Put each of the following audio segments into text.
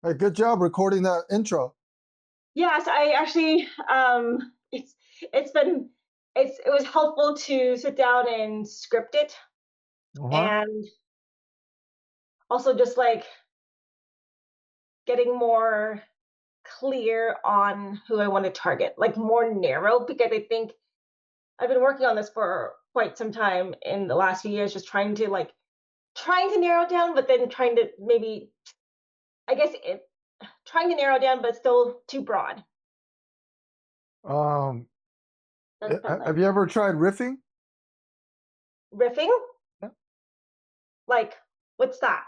Hey, good job recording that intro. Yes, I actually it's been it was helpful to sit down and script it Uh-huh. and also just like getting more clear on who I want to target, like more narrow because I think I've been working on this for quite some time in the last few years, just trying to narrow down, but then trying to maybe I guess trying to narrow down, but still too broad. Um, That's been have like you ever tried riffing? riffing. Yeah. Like, what's that?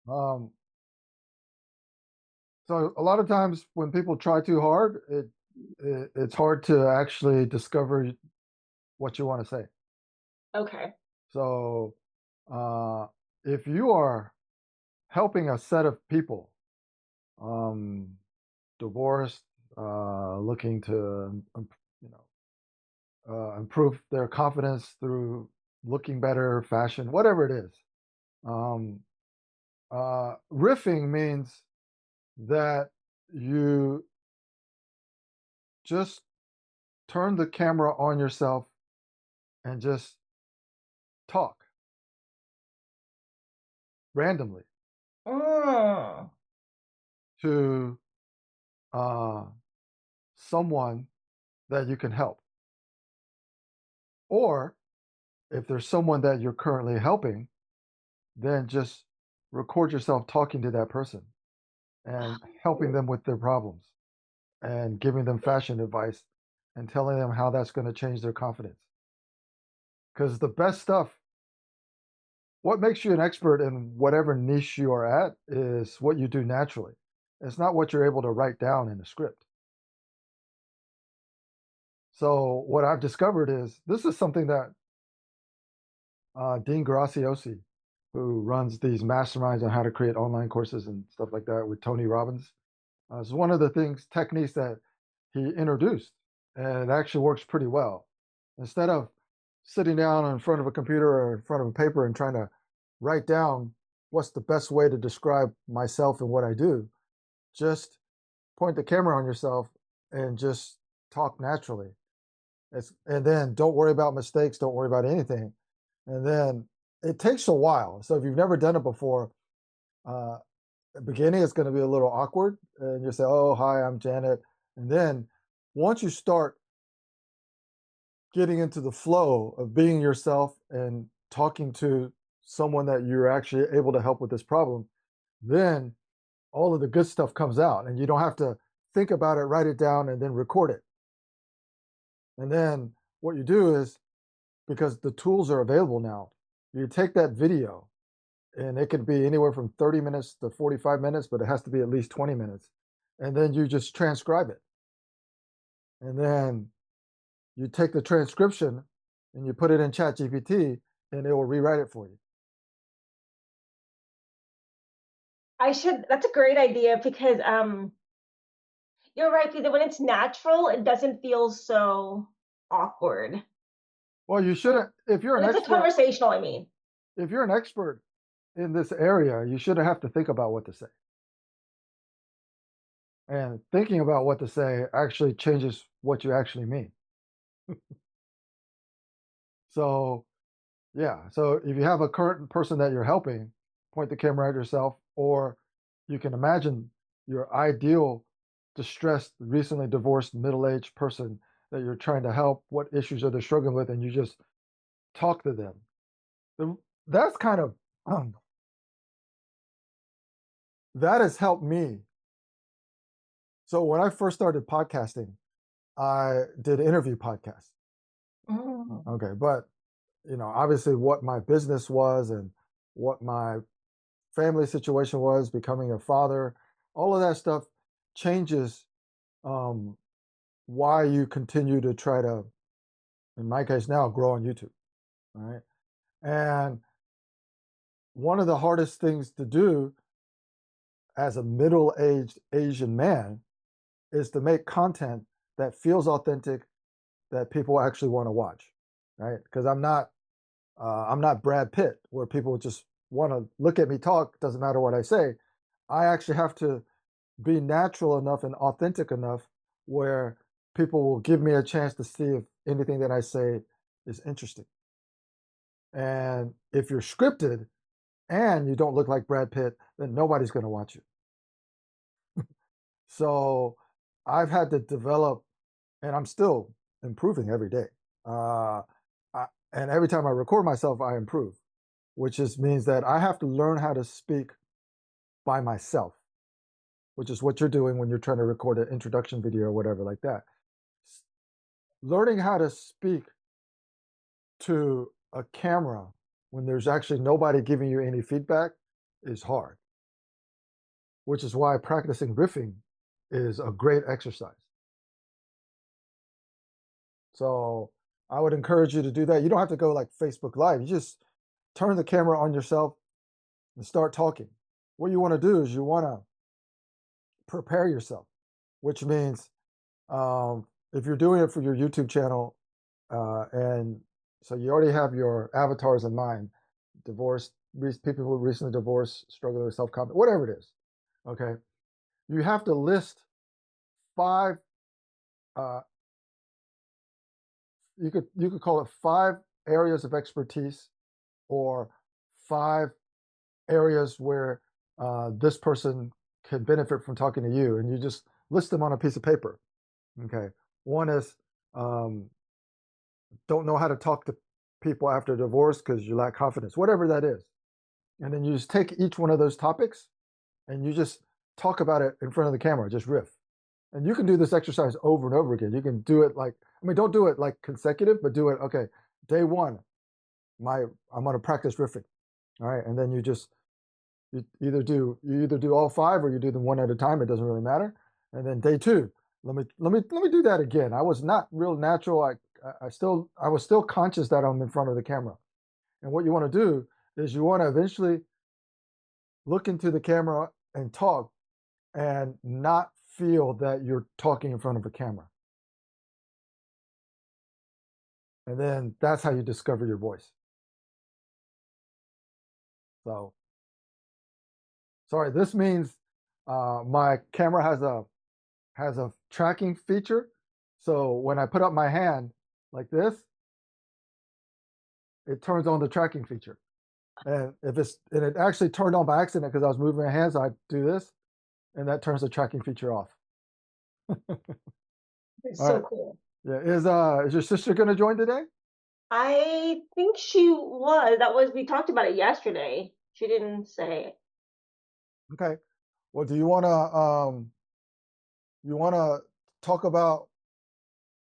Um, so a lot of times when people try too hard, it's hard to actually discover what you want to say. Okay. So, uh, if you are helping a set of people, um, divorced, looking to, you know, improve their confidence through looking better, fashion, whatever it is. Um, Riffing means that you just turn the camera on yourself and just talk randomly Mm. to uh, someone that you can help. Or if there's someone that you're currently helping, then just record yourself talking to that person and helping Oh, them with their problems and giving them fashion advice and telling them how that's going to change their confidence. Because the best stuff, what makes you an expert in whatever niche you are at is what you do naturally. It's not what you're able to write down in a script. So what I've discovered is this is something that Dean Graciosi, who runs these masterminds on how to create online courses and stuff like that with Tony Robbins, is one of the things techniques that he introduced, and it actually works pretty well. Instead of sitting down in front of a computer or in front of a paper and trying to write down what's the best way to describe myself and what I do, just point the camera on yourself and just talk naturally. And then don't worry about mistakes, don't worry about anything. And then it takes a while. So if you've never done it before, uh, at the beginning it's going to be a little awkward, and you say, "Oh, hi, I'm Janet." And then once you start getting into the flow of being yourself and talking to someone that you're actually able to help with this problem, then all of the good stuff comes out and you don't have to think about it, write it down, and then record it. And then what you do is, because the tools are available now, you take that video, and it could be anywhere from 30 minutes to 45 minutes, but it has to be at least 20 minutes. And then you just transcribe it. And then you take the transcription and you put it in Chat GPT, and it will rewrite it for you. I should. That's a great idea because you're right. Because when it's natural, it doesn't feel so awkward. Well, you shouldn't, When it's a conversational, I mean. if you're an expert in this area, you shouldn't have to think about what to say. And thinking about what to say actually changes what you actually mean. So, yeah. So if you have a current person that you're helping, point the camera at yourself, or you can imagine your ideal distressed, recently divorced, middle-aged person that you're trying to help. What issues are they struggling with? And you just talk to them. That's kind of that has helped me. So when I first started podcasting, I did interview podcasts. Mm. Okay, but obviously what my business was and what my family situation was, becoming a father, all of that stuff changes um, why you continue to try to, in my case now, grow on YouTube. Right. And one of the hardest things to do as a middle-aged Asian man is to make content that feels authentic, that people actually want to watch. Right. Because I'm not Brad Pitt, where people just want to look at me talk. Doesn't matter what I say. I actually have to be natural enough and authentic enough where people will give me a chance to see if anything that I say is interesting. And if you're scripted and you don't look like Brad Pitt, then nobody's going to watch you. So I've had to develop, and I'm still improving every day. Uh, and every time I record myself, I improve, which just means that I have to learn how to speak by myself, which is what you're doing when you're trying to record an introduction video or whatever like that. Learning how to speak to a camera when there's actually nobody giving you any feedback is hard, which is why practicing riffing is a great exercise. So I would encourage you to do that. You don't have to go like Facebook Live. You just turn the camera on yourself and start talking. What you want to do is you want to prepare yourself, which means if you're doing it for your YouTube channel, and so you already have your avatars in mind, divorced, people who recently divorced, struggling with self-confidence, whatever it is, okay? You have to list 5, you could call it 5 areas of expertise or 5 areas where this person can benefit from talking to you, and you just list them on a piece of paper. Okay, one is don't know how to talk to people after divorce because you lack confidence, whatever that is. And then you just take each one of those topics and you just talk about it in front of the camera, just riff. And you can do this exercise over and over again. You can do it like, I mean, don't do it like consecutive, but do it, okay, day 1, I'm going to practice riffing. All right. And then you either do all 5 or you do them one at a time. It doesn't really matter. And then day 2, let me do that again. I was not real natural. I was still conscious that I'm in front of the camera. And what you want to do is you want to eventually look into the camera and talk and not feel that you're talking in front of a camera. And then that's how you discover your voice. So, sorry, this means my camera has a tracking feature. So when I put up my hand like this, it turns on the tracking feature. And it actually turned on by accident because I was moving my hands. I do this, and that turns the tracking feature off. It's All so right. cool. Yeah. Is your sister going to join today? I think she was. That was we talked about it yesterday. She didn't say. Okay. Well, do you want to talk about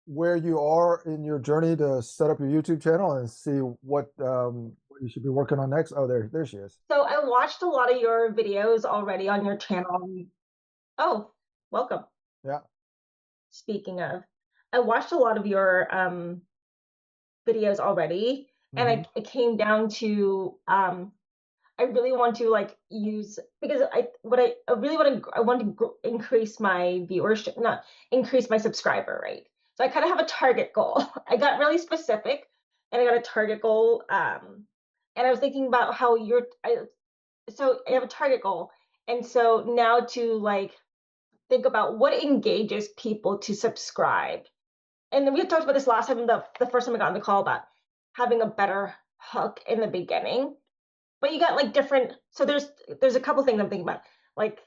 where you are in your journey to set up your YouTube channel and see what you should be working on next? Oh, there she is. So I watched a lot of your videos already on your channel. Oh, welcome. Yeah. Speaking of, I watched a lot of your videos already, and Hmm. it came down to I really want to like use because I really want to increase my viewership, not increase my subscriber rate. So I kind of have a target goal. I got really specific, and I got a target goal. And I was thinking about how so I have a target goal, and so now to like think about what engages people to subscribe. And then we had talked about this last time, the first time I got on the call about having a better hook in the beginning. But you got like different, so there's a couple things I'm thinking about, like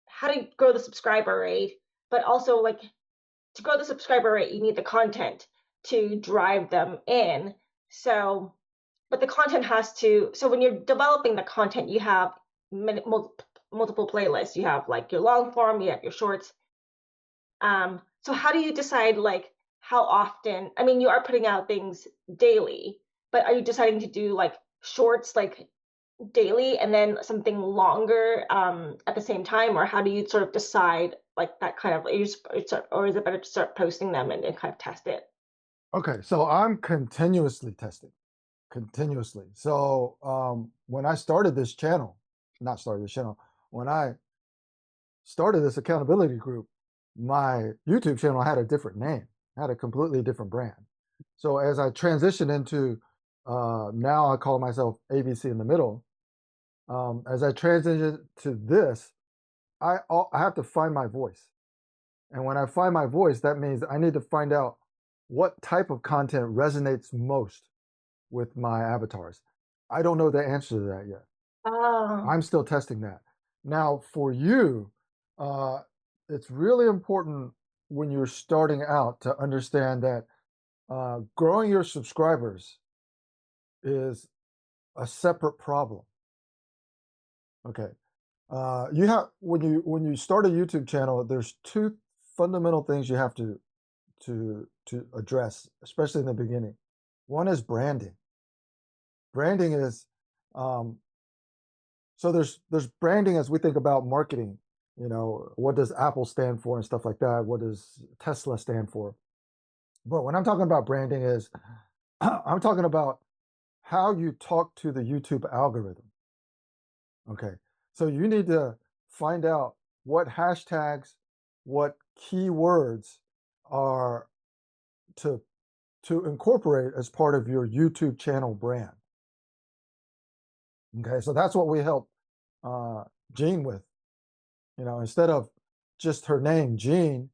how to grow the subscriber rate, but also like to grow the subscriber rate, you need the content to drive them in. So, but the content has to, so when you're developing the content, you have multiple playlists. You have like your long form, you have your shorts. So how do you decide like how often? I mean, you are putting out things daily, but are you deciding to do like shorts like daily and then something longer at the same time, or how do you sort of decide like that kind of or is it better to start posting them and kind of test it? Okay. So I'm continuously testing, continuously. So when I started this channel, not started this channel, when I started this accountability group, my YouTube channel had a different name, had a completely different brand. So as I transitioned into now I call myself ABC in the middle. As I transitioned to this, I have to find my voice. And when I find my voice, that means I need to find out what type of content resonates most with my avatars. I don't know the answer to that yet. Oh. I'm still testing that. Now, for you, uh, it's really important when you're starting out to understand that growing your subscribers is a separate problem. Okay. You have when you start a YouTube channel, there's two fundamental things you have to address, especially in the beginning. One is branding. Branding is um, so there's branding as we think about marketing. You know, what does Apple stand for and stuff like that? What does Tesla stand for? But when I'm talking about branding is I'm talking about how you talk to the YouTube algorithm. Okay. So you need to find out what hashtags, what keywords are to incorporate as part of your YouTube channel brand. Okay, so that's what we help Jean with. You know, instead of just her name, Jean,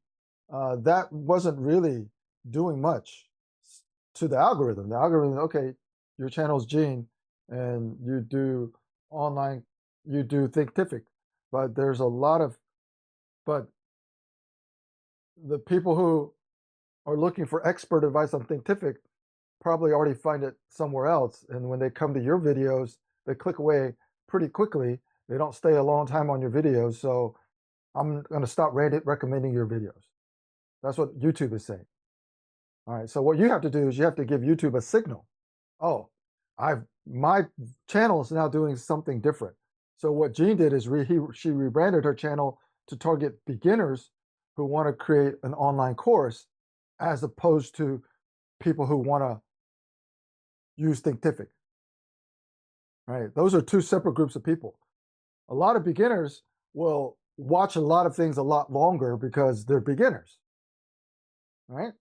that wasn't really doing much to the algorithm. The algorithm, okay, your channel's Jean, and you do online, you do Thinkific, but there's a lot of, but the people who are looking for expert advice on Thinkific probably already find it somewhere else. And when they come to your videos, they click away pretty quickly. They don't stay a long time on your videos. So I'm going to stop recommending your videos. That's what YouTube is saying. All right. So what you have to do is you have to give YouTube a signal. Oh, my channel is now doing something different. So what Jean did is she rebranded her channel to target beginners who want to create an online course, as opposed to people who want to use Thinkific. Right? Those are two separate groups of people. A lot of beginners will watch a lot of things a lot longer because they're beginners. Right?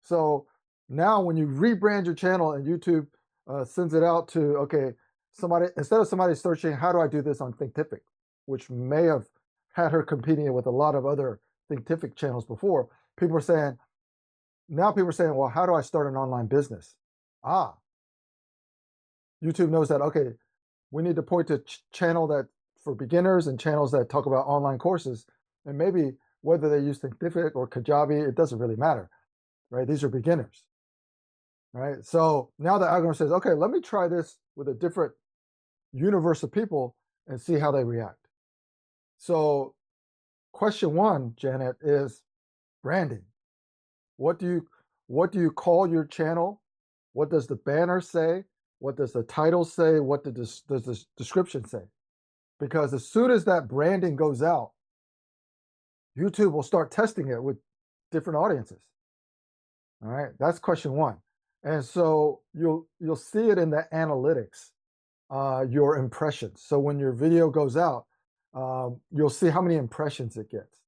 So now when you rebrand your channel and YouTube sends it out to, okay, somebody, instead of somebody searching, how do I do this on Thinkific, which may have had her competing with a lot of other Thinkific channels before, people are saying, now people are saying, well, how do I start an online business? Ah, YouTube knows that, okay, we need to point to channel that for beginners and channels that talk about online courses. And maybe whether they use Thinkific or Kajabi, it doesn't really matter, right? These are beginners, right? So now the algorithm says, okay, let me try this with a different universe of people and see how they react. So question one, Janet, is branding. What do you call your channel? What does the banner say? What does the title say? What does the description say? Because as soon as that branding goes out, YouTube will start testing it with different audiences. All right, that's question one. And so you'll see it in the analytics, your impressions. So when your video goes out, you'll see how many impressions it gets.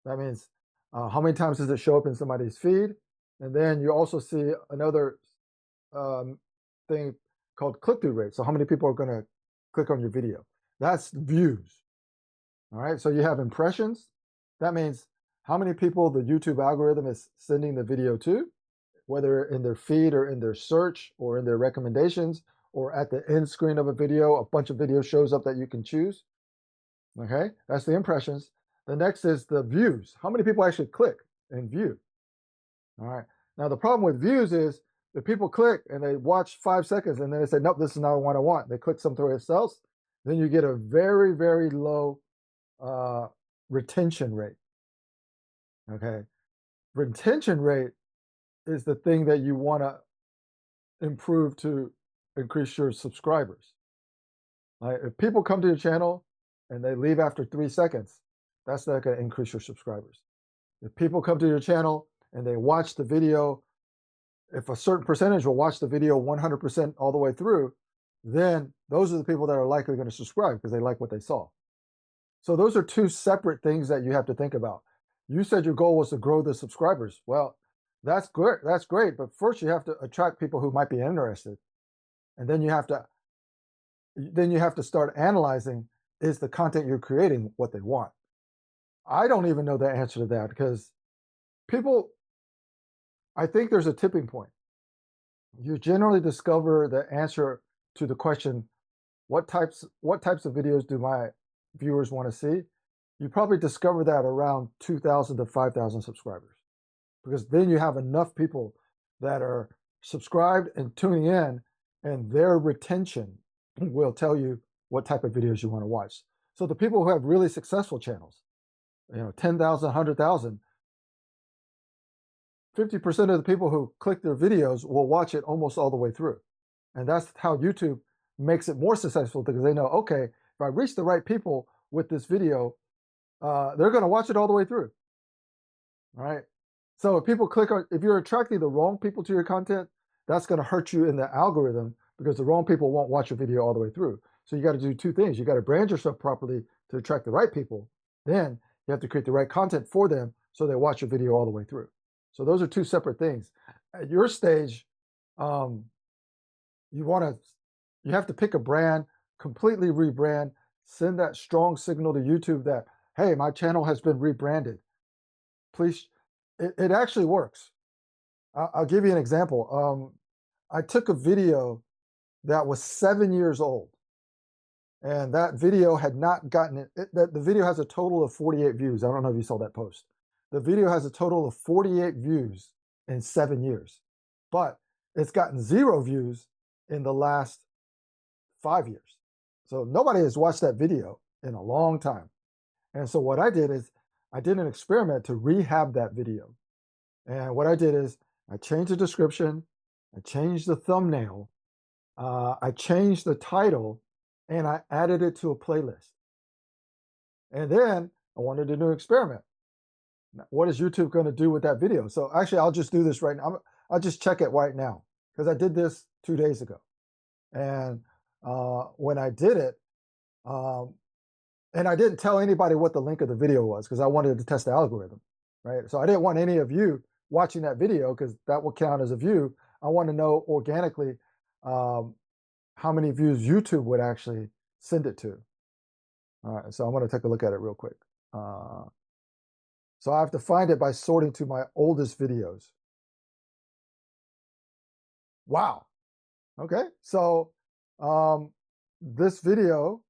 That means how many times does it show up in somebody's feed? And then you also see another thing called click-through rate. So how many people are going to click on your video? That's views. All right. So you have impressions. That means how many people the YouTube algorithm is sending the video to, whether in their feed or in their search or in their recommendations or at the end screen of a video, a bunch of videos shows up that you can choose. Okay. That's the impressions. The next is the views. How many people actually click and view? All right. Now, the problem with views is if people click and they watch 5 seconds and then they say, nope, this is not what I want. They click something else. Then you get a very, very low retention rate. Okay. Retention rate is the thing that you want to improve to increase your subscribers. Right? If people come to your channel and they leave after 3 seconds, that's not going to increase your subscribers. If people come to your channel and they watch the video, if a certain percentage will watch the video 100% all the way through, then those are the people that are likely going to subscribe because they like what they saw. So those are two separate things that you have to think about. You said your goal was to grow the subscribers. Well, that's good. That's great. But first you have to attract people who might be interested. And then you have to start analyzing, is the content you're creating what they want? I don't even know the answer to that because people, I think there's a tipping point. You generally discover the answer to the question, what types of videos do my viewers want to see? You probably discover that around 2,000 to 5,000 subscribers, because then you have enough people that are subscribed and tuning in, and their retention will tell you what type of videos you want to watch. So the people who have really successful channels, 10,000, 100,000, 50% of the people who click their videos will watch it almost all the way through. And that's how YouTube makes it more successful, because they know, okay, if I reach the right people with this video, they're going to watch it all the way through. All right. So if people click on, if you're attracting the wrong people to your content, that's going to hurt you in the algorithm, because the wrong people won't watch your video all the way through. So you got to do two things. You got to brand yourself properly to attract the right people. Then you have to create the right content for them so they watch your video all the way through. So those are two separate things. At your stage, um, you want to, you have to pick a brand, completely rebrand, send that strong signal to YouTube that, hey, my channel has been rebranded. Please, it actually works. I'll give you an example. I took a video that was 7 years old, and that video had not gotten that the video has a total of 48 views. I don't know if you saw that post. The video has a total of 48 views in 7 years, but it's gotten 0 views in the last 5 years. So nobody has watched that video in a long time. And so what I did is I did an experiment to rehab that video. And what I did is I changed the description, I changed the thumbnail, I changed the title, and I added it to a playlist. And then I wanted to do an experiment. Now, what is YouTube going to do with that video? So actually, I'll just do this right now. I'll just check it right now, because I did this 2 days ago. And when I did it, um, and I didn't tell anybody what the link of the video was, because I wanted to test the algorithm, right? So I didn't want any of you watching that video, because that will count as a view. I want to know organically how many views YouTube would actually send it to. All right, so I'm going to take a look at it real quick. So I have to find it by sorting to my oldest videos. Wow. Okay, so this video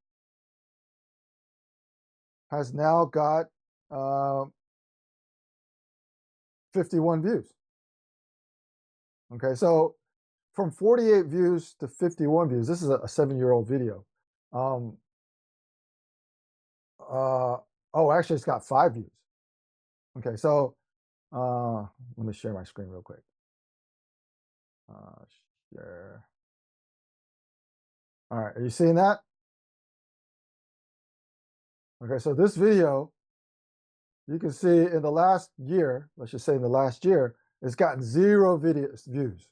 has now got 51 views. Okay, so from 48 views to 51 views, this is a 7-year-old video. Oh, actually, it's got 5 views. Okay, so let me share my screen real quick. Share. All right, are you seeing that? Okay, so this video, you can see in the last year, let's just say in the last year, it's gotten 0 views,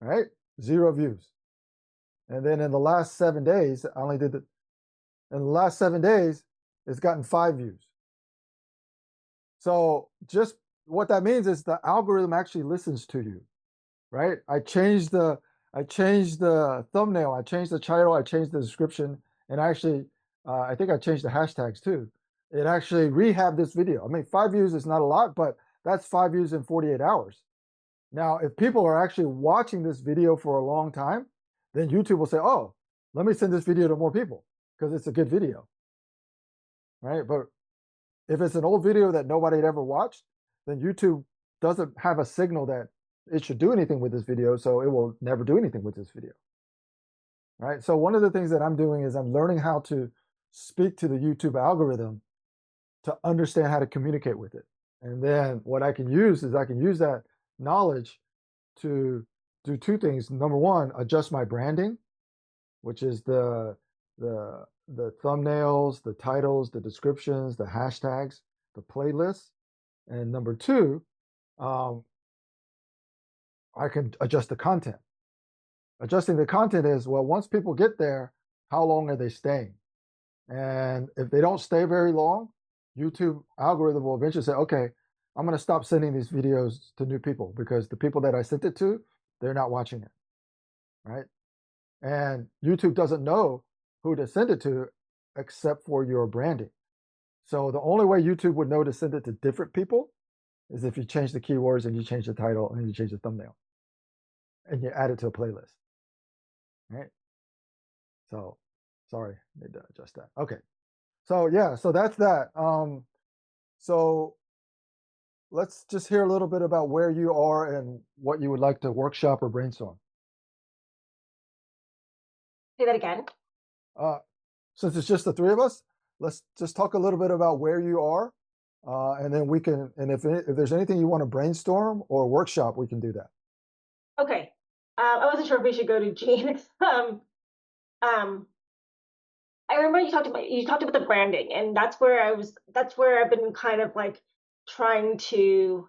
right? 0 views. And then in the last 7 days, I only did in the last 7 days, it's gotten 5 views. So just what that means is the algorithm actually listens to you, right? I changed the thumbnail, I changed the title, I changed the description, and actually, I think I changed the hashtags too. It actually rehabbed this video. I mean, 5 views is not a lot, but that's 5 views in 48 hours. Now, if people are actually watching this video for a long time, then YouTube will say, oh, let me send this video to more people because it's a good video, right? But if it's an old video that nobody had ever watched, then YouTube doesn't have a signal that it should do anything with this video, so it will never do anything with this video. Right? So one of the things that I'm doing is I'm learning how to speak to the YouTube algorithm to understand how to communicate with it. And then what I can use is I can use that knowledge to do 2 things. Number one, adjust my branding, which is the thumbnails, the titles, the descriptions, the hashtags, the playlists. And number 2, I can adjust the content. Adjusting the content is, well, once people get there, how long are they staying? And if they don't stay very long, YouTube algorithm will eventually say, okay, I'm going to stop sending these videos to new people, because the people that I sent it to, they're not watching it, right? And YouTube doesn't know who to send it to except for your branding. So the only way YouTube would know to send it to different people is if you change the keywords and you change the title and you change the thumbnail and you add it to a playlist. Right. So sorry, need to adjust that. Okay. So yeah, so that's that. So let's just hear a little bit about where you are and what you would like to workshop or brainstorm. Say that again. Uh, since it's just the three of us, let's just talk a little bit about where you are, and then we can. And if there's anything you want to brainstorm or workshop, we can do that. Okay. I wasn't sure if we should go to Gene. Um, I remember you talked about the branding, and that's where I was. That's where I've been kind of like trying to.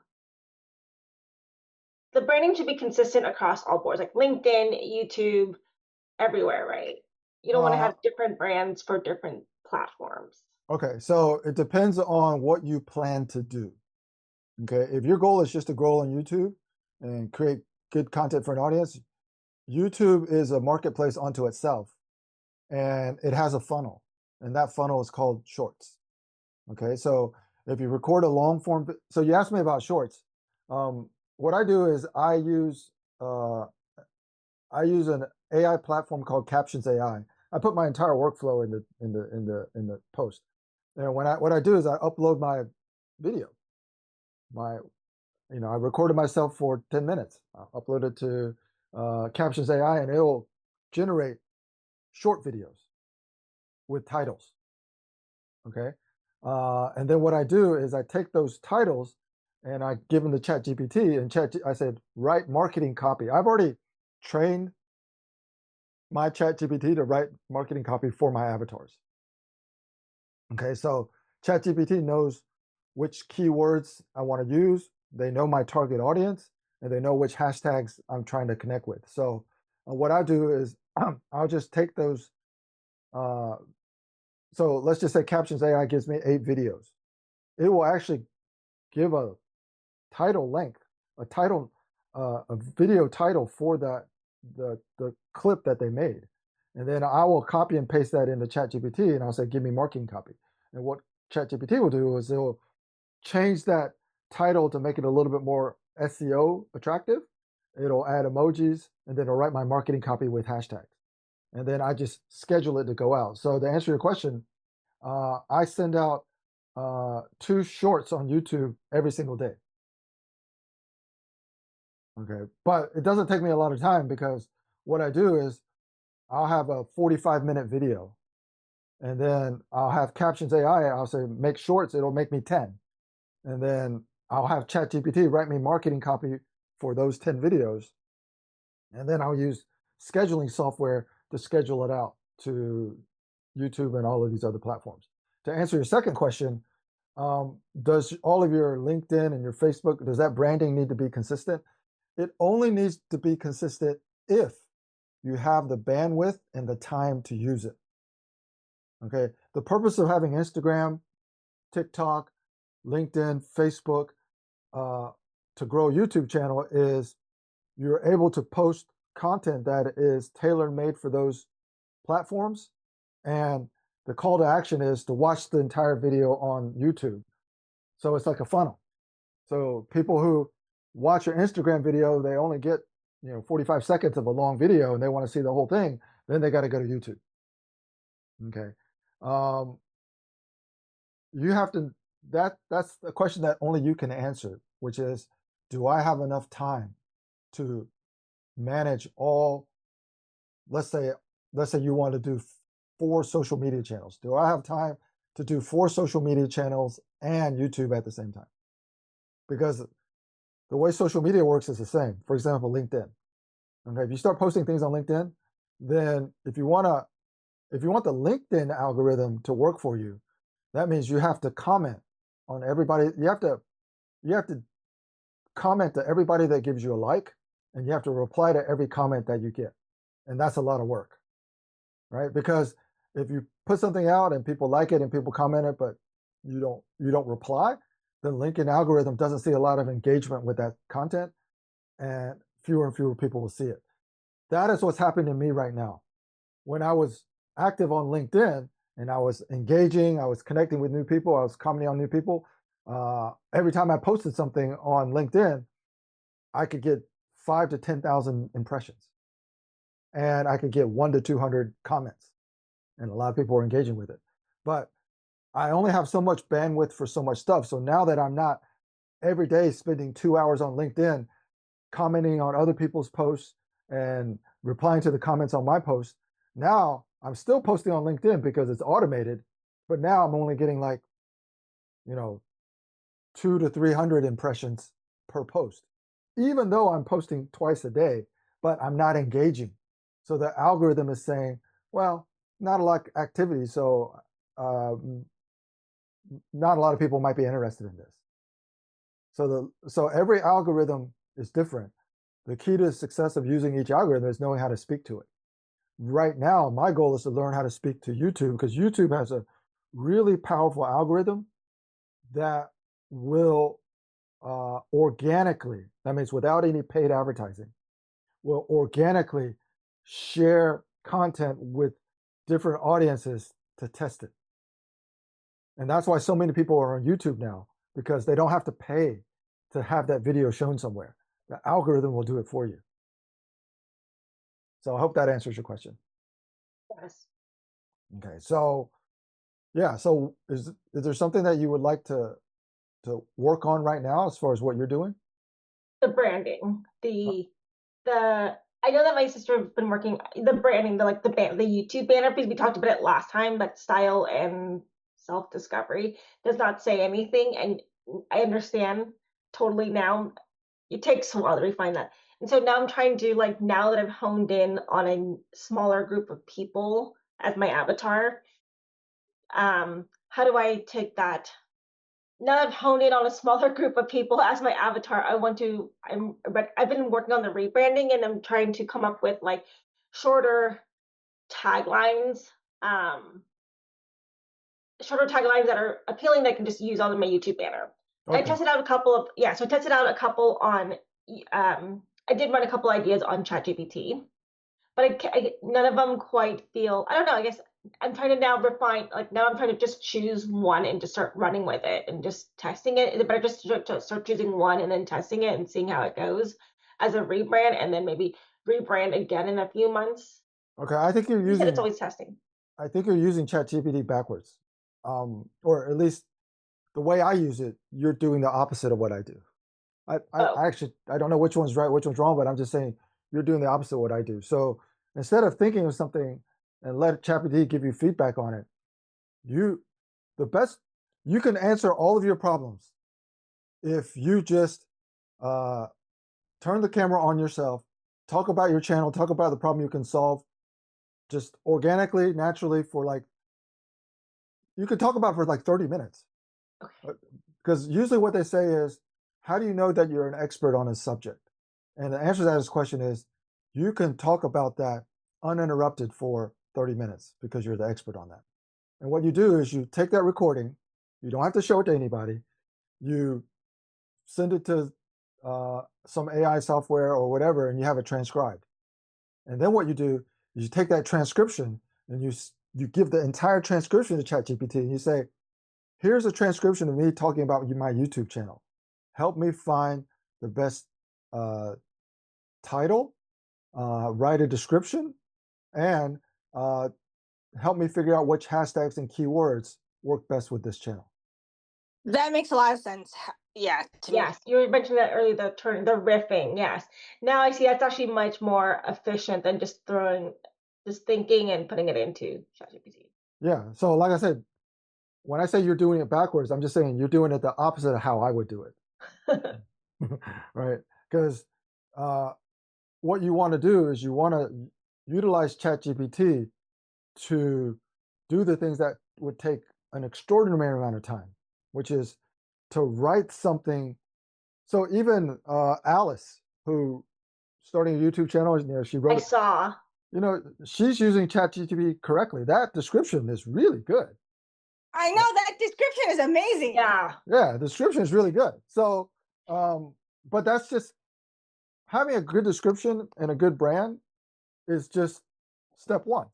The branding should be consistent across all boards, like LinkedIn, YouTube, everywhere, right? You don't want to Uh, have different brands for different platforms. okay, so it depends on what you plan to do. Okay, if your goal is just to grow on YouTube and create good content for an audience, YouTube is a marketplace unto itself, and it has a funnel, and that funnel is called Shorts. Okay, so if you record a long form, so you asked me about Shorts. What I do is uh, I use an AI platform called Captions AI. I put my entire workflow in the post, and what I do is I upload my video, my I recorded myself for 10 minutes. I'll upload it to Captions AI, and it will generate short videos with titles. Okay. And then what I do is I take those titles and I give them to ChatGPT, and I said, write marketing copy. I've already trained my ChatGPT to write marketing copy for my avatars. Okay. So ChatGPT knows which keywords I want to use. They know my target audience, and they know which hashtags I'm trying to connect with. So what I do is I'll just take those. Uh, so let's just say Captions AI gives me 8 videos. It will actually give a title length, a title, a video title for the clip that they made, and then I will copy and paste that into ChatGPT, and I'll say, give me marketing copy. And what ChatGPT will do is it'll change that title to make it a little bit more SEO attractive. It'll add emojis, and then it'll write my marketing copy with hashtags. And then I just schedule it to go out. So to answer your question, I send out 2 shorts on YouTube every single day. Okay, but it doesn't take me a lot of time because what I do is I'll have a 45-minute video, and then I'll have Captions AI. I'll say make shorts. It'll make me 10, and then I'll have ChatGPT write me marketing copy for those 10 videos, and then I'll use scheduling software to schedule it out to YouTube and all of these other platforms. To answer your second question, does all of your LinkedIn and your Facebook, does that branding need to be consistent? It only needs to be consistent if you have the bandwidth and the time to use it. Okay. The purpose of having Instagram, TikTok, LinkedIn, Facebook to grow a YouTube channel is you're able to post content that is tailor made for those platforms. And the call to action is to watch the entire video on YouTube. So it's like a funnel. So people who watch your Instagram video, they only get 45 seconds of a long video, and they want to see the whole thing. Then they got to go to YouTube. Okay, um, you have to. That's a question that only you can answer, which is, do I have enough time to manage all? Let's say you want to do 4 social media channels. Do I have time to do 4 social media channels and YouTube at the same time? Because the way social media works is the same. For example, LinkedIn. Okay, if you start posting things on LinkedIn, then if you want the LinkedIn algorithm to work for you, that means you have to comment on everybody. You have to comment to everybody that gives you a like, and you have to reply to every comment that you get. And that's a lot of work, right? Because if you put something out and people like it and people comment it, but you don't reply, then LinkedIn algorithm doesn't see a lot of engagement with that content, and fewer people will see it. That is what's happening to me right now. When I was active on LinkedIn, and I was engaging, I was connecting with new people, I was commenting on new people. Every time I posted something on LinkedIn, I could get 5 to 10,000 impressions, and I could get 1 to 200 comments, and a lot of people were engaging with it. But I only have so much bandwidth for so much stuff. So now that I'm not every day spending 2 hours on LinkedIn commenting on other people's posts and replying to the comments on my post, now I'm still posting on LinkedIn because it's automated, but now I'm only getting like, you know, 2 to 300 impressions per post, even though I'm posting twice a day, but I'm not engaging. So the algorithm is saying, well, not a lot of activity, so not a lot of people might be interested in this. So every algorithm is different. The key to the success of using each algorithm is knowing how to speak to it. Right now, my goal is to learn how to speak to YouTube, because YouTube has a really powerful algorithm that will organically, that means without any paid advertising, will organically share content with different audiences to test it. And that's why so many people are on YouTube now, because they don't have to pay to have that video shown somewhere. The algorithm will do it for you. So I hope that answers your question. Yes. Okay, so yeah, so is there something that you would like to work on right now as far as what you're doing? The branding, Uh, the I know that my sister has been working the branding, the YouTube banner, because we talked about it last time, but style and self-discovery does not say anything, and I understand totally now. It takes a while to refine that. And so now I'm trying to, like, now that I've honed in on a smaller group of people as my avatar, how do I take that? Now that I've honed in on a smaller group of people as my avatar, I've been working on the rebranding, and I'm trying to come up with like shorter taglines, um, shorter taglines that are appealing that I can just use on my YouTube banner. I Okay, tested out a couple of yeah, so I tested out a couple on I did run a couple ideas on ChatGPT, but none of them quite feel. I don't know. I guess I'm trying to now refine. Like now, I'm trying to just choose one and just start running with it and just testing it. Is it better just to start choosing one and then testing it and seeing how it goes as a rebrand, and then maybe rebrand again in a few months? okay. I think you're You said it's using always testing. ChatGPT backwards, or at least the way I use it. You're doing the opposite of what I do. Oh, I actually I don't know which one's right, which one's wrong, but I'm just saying you're doing the opposite of what I do. So instead of thinking of something and let ChatGPT give you feedback on it, you the best you can answer all of your problems if you just uh, turn the camera on yourself, talk about your channel, talk about the problem you can solve, just organically, naturally, for like you could talk about it for like 30 minutes. okay. Because usually what they say is, how do you know that you're an expert on a subject? And the answer to that question is, you can talk about that uninterrupted for 30 minutes because you're the expert on that. And what you do is you take that recording, you don't have to show it to anybody, you send it to some AI software or whatever, and you have it transcribed. And then what you do is you take that transcription and you give the entire transcription to ChatGPT, and you say, here's a transcription of me talking about my YouTube channel. Help me find the best uh, title, write a description, and uh, help me figure out which hashtags and keywords work best with this channel. That makes a lot of sense. Yeah, to me. Yes, you mentioned that earlier. The riffing. Yes. Now I see that's actually much more efficient than just thinking and putting it into ChatGPT. Yeah. So, like I said, when I say you're doing it backwards, I'm just saying you're doing it the opposite of how I would do it. Right? Because uh, what you want to do is you want to utilize ChatGPT to do the things that would take an extraordinary amount of time, which is to write something. So even Alice, who starting a YouTube channel, she I wrote, saw. she's using ChatGPT correctly. That description is really good. I know that description is amazing. Yeah. Yeah, the description is really good. So, but that's just having a good description and a good brand is just step one.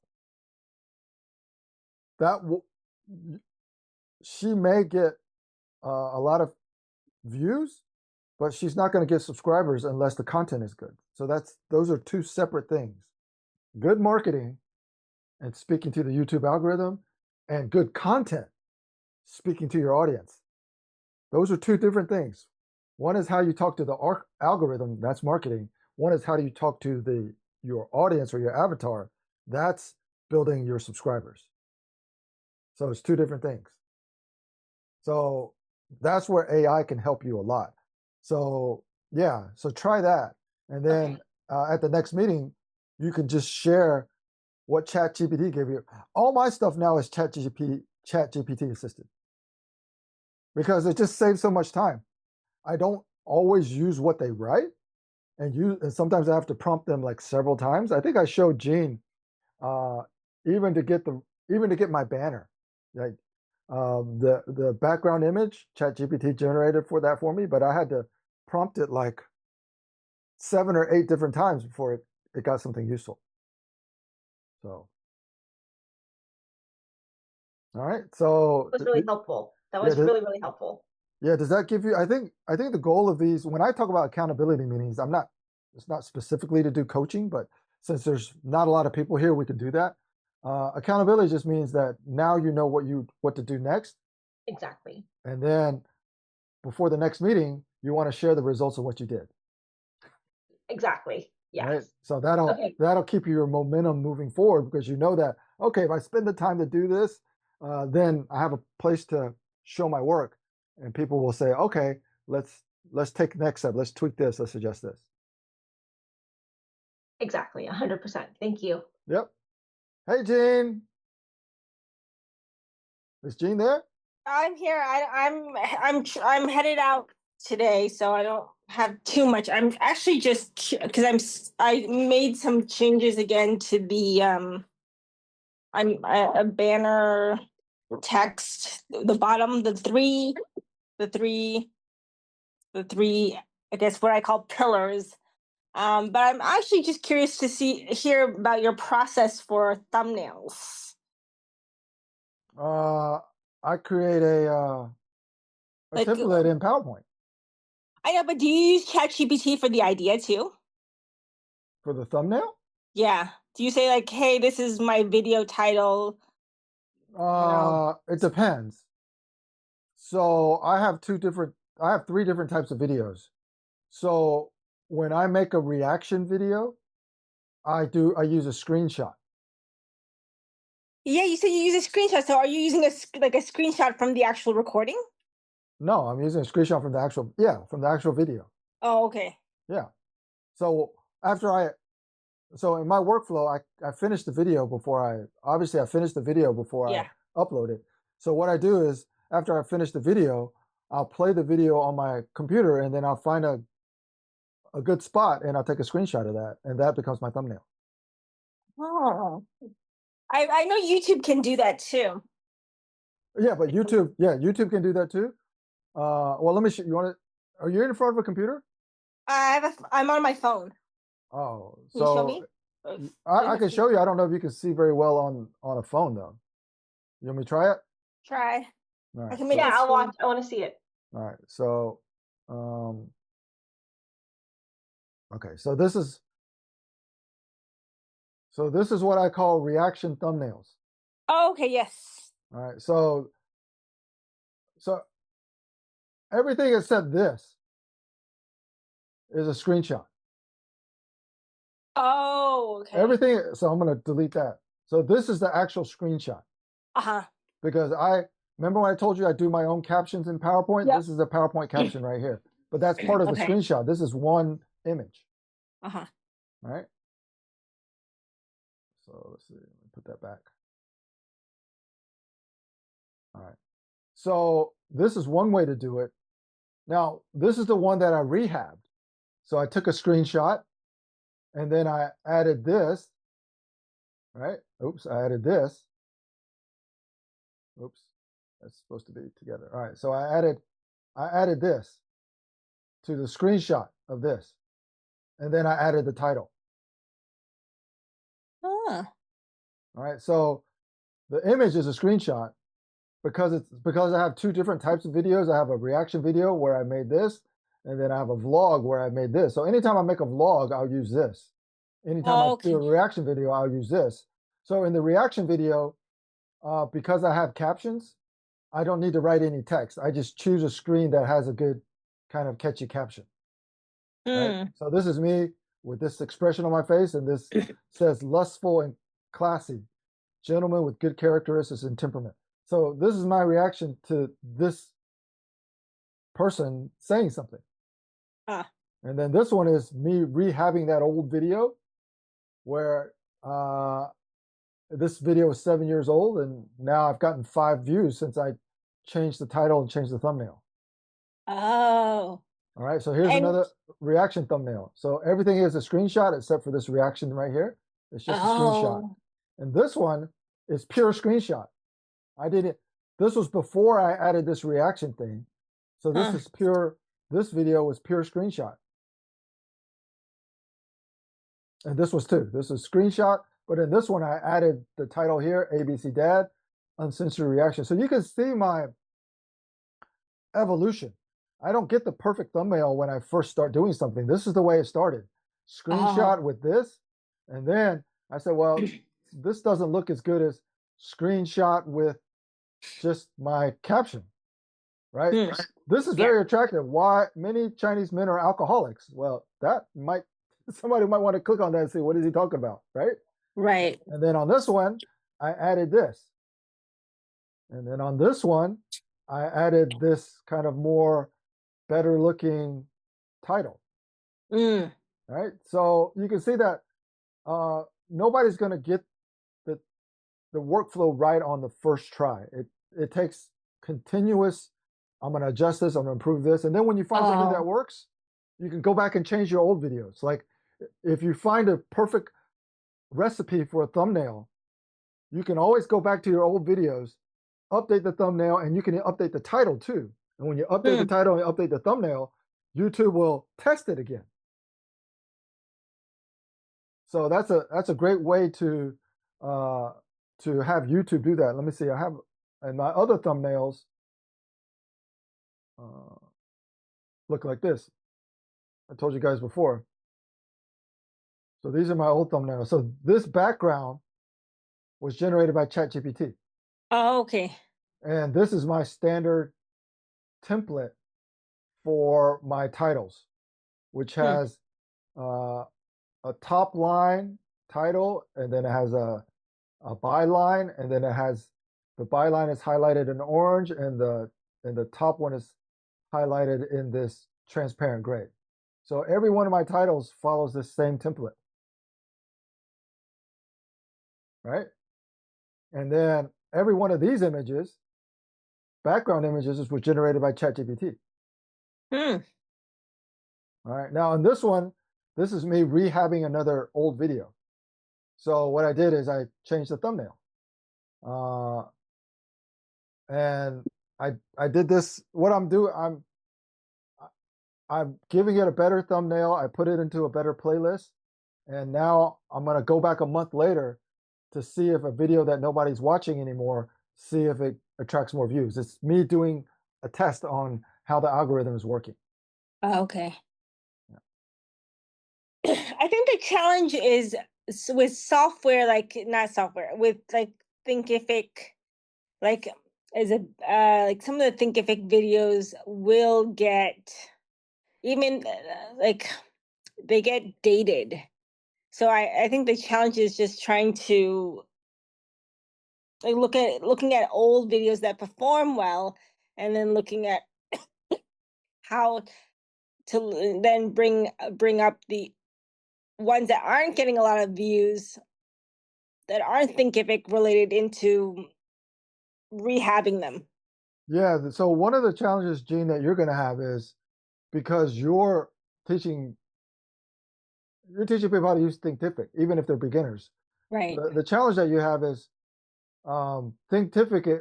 she may get a lot of views, but she's not going to get subscribers unless the content is good. So those are two separate things. Good marketing and speaking to the YouTube algorithm, and good content speaking to your audience. Those are two different things. One is how you talk to the algorithm, that's marketing. One is how do you talk to your audience or your avatar, that's building your subscribers. So it's two different things. So that's where AI can help you a lot. So yeah, so try that. And then at the next meeting, you can just share what ChatGPT gave you. All my stuff now is ChatGPT assisted, because it just saves so much time. I don't always use what they write, and sometimes I have to prompt them like several times. I think I showed Gene even to get my banner, like the background image, ChatGPT generated for that for me, but I had to prompt it like 7 or 8 different times before it got something useful. So, all right. So That was really helpful. That was really, really helpful. Yeah, does that give you, I think the goal of these, when I talk about accountability meetings, it's not specifically to do coaching, but since there's not a lot of people here, we can do that. Accountability just means that now you know what to do next. Exactly. And then before the next meeting, you want to share the results of what you did. Exactly. Yes. Right? So that'll keep your momentum moving forward, because you know that, okay, if I spend the time to do this, then I have a place to show my work, and people will say, okay, let's take the next step. Let's tweak this. Let's suggest this. Exactly. 100%. Thank you. Yep. Hey, Gene. Is Gene there? I'm here. I'm headed out today, so I don't have too much. I'm actually just because I made some changes again to the I'm a banner text, the bottom, the three I guess what I call pillars. But I'm actually just curious to hear about your process for thumbnails. I create a template in PowerPoint. I know, but do you use ChatGPT for the idea too? For the thumbnail? Yeah. Do you say like, hey, this is my video title? It depends. So I have 3 different types of videos. So when I make a reaction video, I use a screenshot. Yeah, you said you use a screenshot. So are you using a screenshot from the actual recording? No, I'm using a screenshot from the actual video. Oh, okay. Yeah. So so in my workflow, I finished the video before I finished the video before I upload it. So what I do is, after I finish the video, I'll play the video on my computer, and then I'll find a good spot, and I'll take a screenshot of that, and that becomes my thumbnail. Oh, I know YouTube can do that too. Yeah, but YouTube can do that too. Well, let me show you. Are you in front of a computer? I'm on my phone. Oh, Can you show me? I can show you. I don't know if you can see very well on a phone though. You want me to try it? Try. All right. I can make I'll watch. I want to see it. All right. So, okay. So this is what I call reaction thumbnails. Oh, okay. Yes. All right. So everything except this is a screenshot. Oh, okay. Everything. So I'm going to delete that. So this is the actual screenshot. Because I remember when I told you I do my own captions in PowerPoint. Yep. This is a PowerPoint caption right here. But that's part of the screenshot. This is one image. All right. So let's see. Let me put that back. All right. So this is one way to do it. Now, this is the one that I rehabbed. So I took a screenshot, and then I added this, right? Oops, I added this. Oops, that's supposed to be together. All right, so I added this to the screenshot of this, and then I added the title. All right, so the image is a screenshot because I have two different types of videos. I have a reaction video where I made this, and then I have a vlog where I made this. So anytime I make a vlog, I'll use this. Anytime I Oh, do a okay. reaction video, I'll use this. So in the reaction video, because I have captions, I don't need to write any text. I just choose a screen that has a good kind of catchy caption, right? Hmm. So this is me with this expression on my face, and this says lustful and classy, gentleman with good characteristics and temperament. So this is my reaction to this person saying something. Ah. And then this one is me rehabbing that old video where this video is 7 years old, and now I've gotten 5 views since I changed the title and changed the thumbnail. Oh. All right, so here's And another reaction thumbnail. So everything is a screenshot except for this reaction right here. It's just a screenshot. oh. And this one is pure screenshot. I didn't, this was before I added this reaction thing. So this Huh. is pure, this video was pure screenshot. And this was too. This is screenshot, but in this one I added the title here, ABC Dad, uncensored reaction. So you can see my evolution. I don't get the perfect thumbnail when I first start doing something. This is the way it started. Screenshot Oh. with this, and then I said, well, this doesn't look as good as screenshot with just my caption, right? Hmm. This is Yeah. very attractive. Why many Chinese men are alcoholics? Well, that might somebody might want to click on that and see what is he talking about, right? Right. And then on this one, I added this. And then on this one, I added this kind of more better looking title, Mm. right? So you can see that nobody's going to get the the workflow right on the first try. It takes continuous. I'm going to adjust this. I'm going to improve this, and then when you find something that Oh. works, you can go back and change your old videos. Like if you find a perfect recipe for a thumbnail, you can always go back to your old videos, update the thumbnail, and you can update the title too. And when you update the Hmm. title and update the thumbnail, YouTube will test it again. So that's a great way to have YouTube do that. Let me see. I have and my other thumbnails uh, look like this. I told you guys before. So these are my old thumbnails. So this background was generated by ChatGPT, Oh, okay. and this is my standard template for my titles, which Hmm. has uh, a top line title, and then it has a byline, and then it has the byline is highlighted in orange, and the top one is highlighted in this transparent gray. So every one of my titles follows this same template, right? And then every one of these images, background images, was generated by ChatGPT. Hmm. All right. Now in this one, this is me rehabbing another old video. So what I did is I changed the thumbnail. And I did this. What I'm doing, I'm giving it a better thumbnail. I put it into a better playlist, and now I'm gonna go back a month later to see if a video that nobody's watching anymore, see if it attracts more views. It's me doing a test on how the algorithm is working. Oh, okay. I think the challenge is with software, like not software, with like Thinkific, like is a like some of the Thinkific videos will get even like they get dated. So I think the challenge is just trying to like looking at old videos that perform well, and then looking at how to then bring up the ones that aren't getting a lot of views that aren't Thinkific related into rehabbing them. Yeah. So one of the challenges, Gene, that you're gonna have is because teaching you're teaching people how to use Thinkific, even if they're beginners. Right. The challenge that you have is Thinkific.